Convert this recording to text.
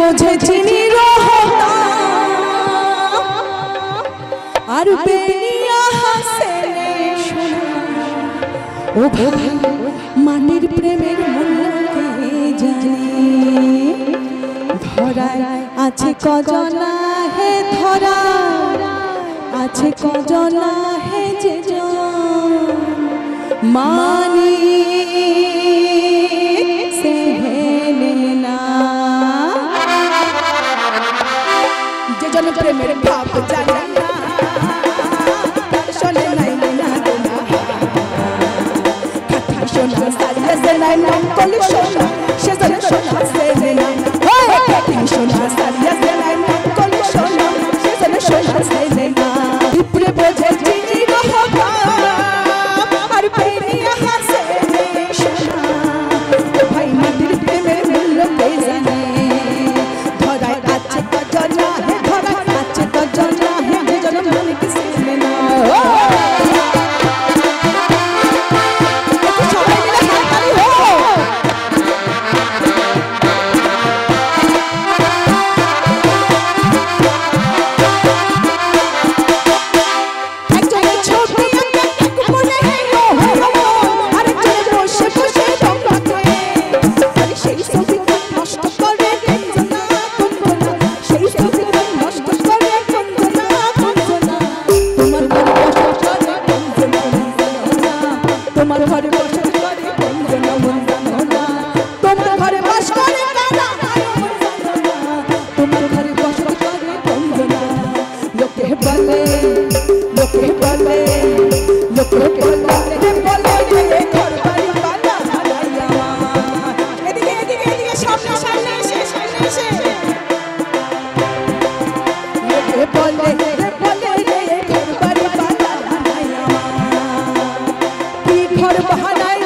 বোঝে চিনি আর বেনিয়া হাসেনে শোনা ও ভাই মাটির প্রেমের মূল্য কে জানে ধরায় আছে কজনা হে ধরা আছে কজনা হে যে মানি সেহেনে না যে জন প্রেমের ভাব জানে না শোনে নাই না কথা শোনা সারিয়া যে নাই মন কলি শোনা সে জন শোনা সেনে না কথা শোনা সারিয়া যে নাই মন কলি শোনা সে জন শোনা সেনে না উপরে বোঝে চিনি রহবা আর বেরিয়া হাসেনে শোনা ভাই মাটির প্রেমের মূল্য কে জানে ধরায় আছে কজনা হে ধরায় আছে কজনা হে যে জন মন কি সেনে না সবাই মিলে হাততালি হো একজনের ছবি এক মনে হেলো আরেকজনের বসে বসে বকাতে আরে সেই ছবি নষ্ট করে কঞ্জনা কঞ্জনা সেই ছবি নষ্ট করে কঞ্জনা কঞ্জনা তোমার ঘরে বসে করে কঞ্জনা মঞ্জনা তোমার ঘরে বাস করে কানা তোমার ঘরে বসে করে কঞ্জনা লোকে বলে লোকে বলে লোকে বলে বলে ঘর বাড়ি বালা হারাইয়া এদিকে এদিকে এদিকে সামনে সামনে এসে সামনে এসে লোকে বলে ঘর বাড়ি বালা হারাইয়া কি ঘর বাহানায়